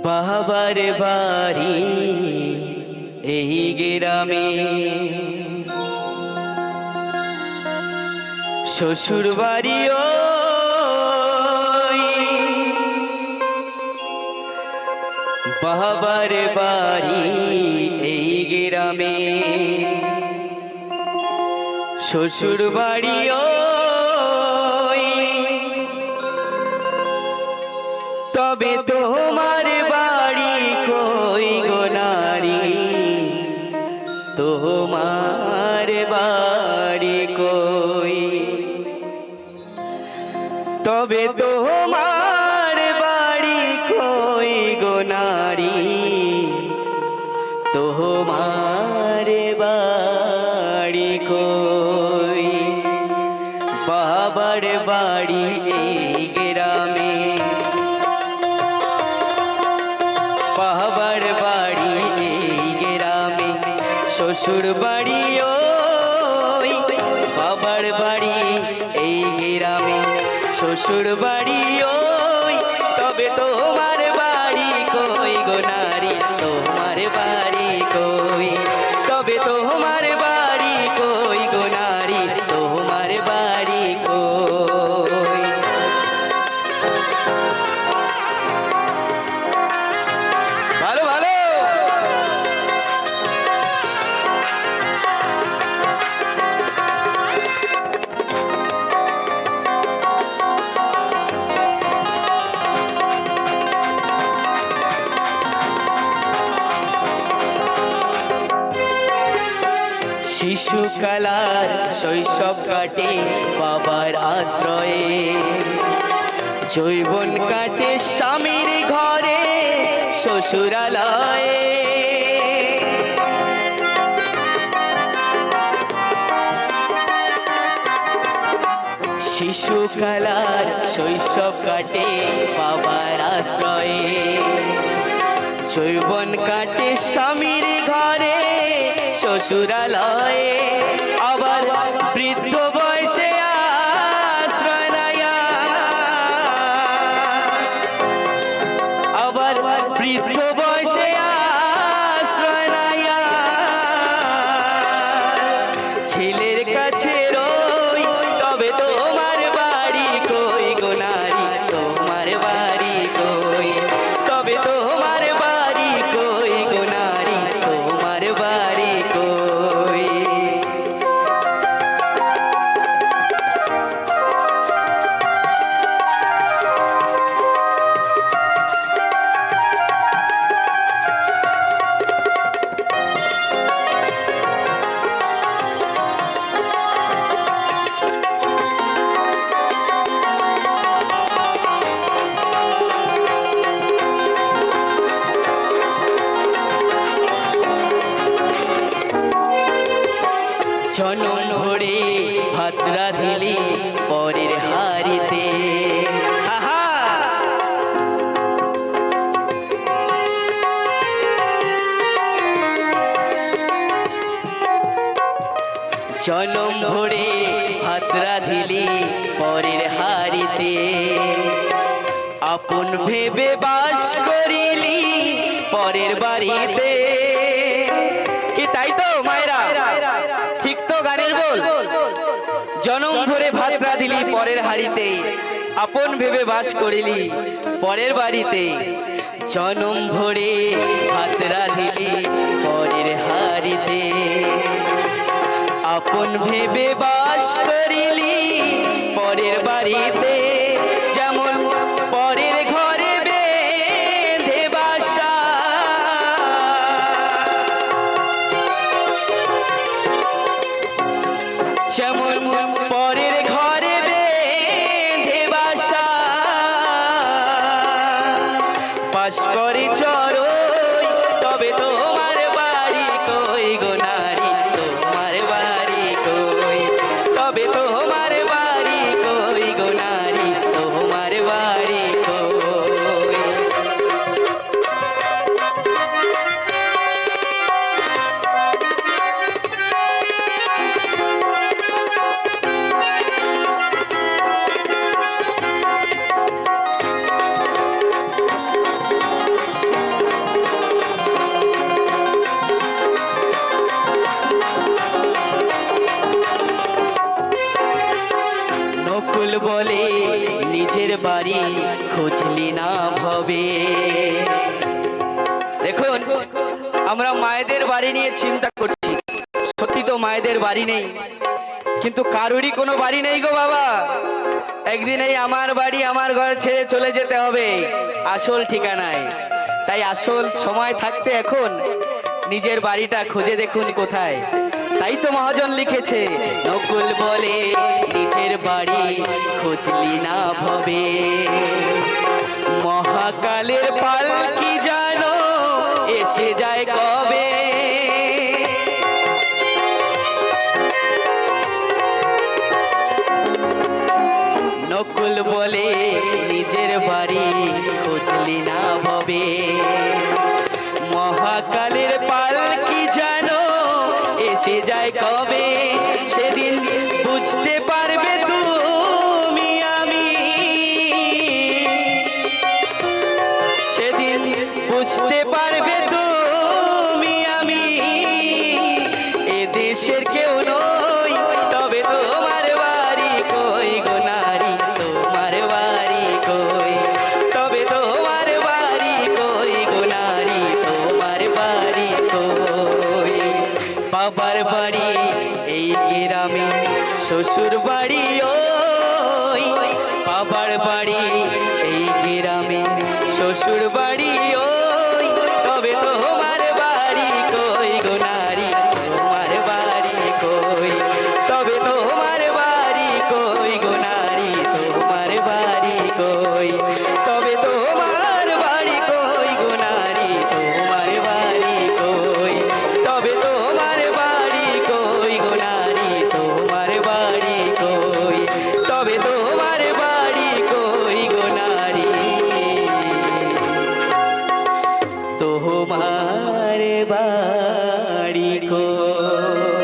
বাবার বাড়ি এই গ্রামে, শ্বশুর বাড়ি ওই, বাবার বাড়ি এই গ্রামে, শ্বশুর বাড়ি ওই। তবে তোমার বাড়ি কই গো নারী, তোমার বাড়ি কই? তবে তোমার বাড়ি কই গো নারী, তোমার বাড়ি কই? বাবার বাড়ি এই গ্রামে, বাবার বাড়ি এই গ্রামে, শ্বশুর বাড়ি ওই। বাবার বাড়ি এই গ্রামে, শ্বশুর বাড়ি ওই। তবে তোমার বাড়ি কই গো নারী, তোমার বাড়ি কই? তবে তোমার বাড়ি কই গো নারী, তোমার বাড়ি কই? ভালো ভালো। শিশুকালার শৈশব কাটে বাবার আশ্রয়ে, যৌবন কাটে স্বামীর ঘরে শ্বশুরালয়ে। শিশুকালার শৈশব কাটে বাবার আশ্রয়ে, যৌবন কাটে স্বামীর ঘরে শ্বশুরালয়ে। আবার বৃদ্ধ বয়সে আশ্রয় নেয়া, আবার বৃদ্ধ বয়সে আশ্রয় নেয়া, ছেলের কাছে রই। তবে তোমার বাড়ি কই গো নারী, তোমার বাড়ি কই? তবে তোমার বাড়ি কই গো নারী, তোমার বাড়ি কই? জনম ভরে ভাত রাঁধিলি পরের হাড়িতে, আহা! জনম ভরে ভাত রাঁধিলি পরের হাড়িতে, আপন ভেবে বাস করিলি পরের বাড়িতে। কি তাই তো মায়েরা? ঠিক তো গানের বল? জনম ভরে ভাত রাঁধিলি পরের হাড়িতে, আপন ভেবে বাস করিলি পরের বাড়িতে। জনম ভরে ভাত রাঁধিলি পরের হাড়িতে, আপন ভেবে বাস করিলি পরের বাড়িতে। যেমন পরের ঘরে বেঁধে বাসা, যেমন পরের ঘরে বেঁধে বাসা, বাস করে চড়ই। তবে তোমার বাড়ি কই গো নারী, তোমার বাড়ি কই? তবে তোমার বাড়ি কই গো নারী, বলে নিজের বাড়ি খুঁজলি না ভবে। দেখুন, আমরা মায়েদের বাড়ি নিয়ে চিন্তা করছি, সত্যি তো মায়েদের বাড়ি নেই, কিন্তু কারুরই কোনো বাড়ি নেই গো বাবা। একদিন এই আমার বাড়ি আমার ঘর ছেড়ে চলে যেতে হবে আসল ঠিকানায়। তাই আসল সময় থাকতে এখন নিজের বাড়িটা খুঁজে দেখুন কোথায়। তাই তো মহাজন লিখেছে, নকুল বলে নিজের বাড়ি খুঁজলি না ভবে। মহাকালের পালকি জানো এসে যায় কবে। নকুল বলে নিজের বাড়ি খুঁজলি না ভবে। মহাকালের পালকি জানো এসে যায় কবে। সেদিন বুঝতে পারবে তুমি আমি, সেদিন বুঝতে পারবে তুমি আমি, এ দেশের কেউ নই তবে তোমার বাড়ি কই গো নারী, তোমার বাড়ি কই, তবে তোমার বাড়ি কই গো নারী, তোমার বাড়ি কই। বাবার বাড়ি এই গ্রামে, শ্বশুর বাড়ি ওই, বাবার বাড়ি এই গ্রামে, শ্বশুর বাড়ি ওই, তবে তোমার বাড়ি কই গো নারী, তোমার বাড়ি কই, তবে তোমার বাড়ি কই গো নারী, তোমার বাড়ি কই, তবে তোমার বাড়ি কই গো নারী, তোমার বাড়ি কই, তবে তোমার বাড়ি কই গো নারী, তোমার বাড়ি কই, তবে তোমার বাড়ি কই গো নারী, তোমার বাড়ি কই।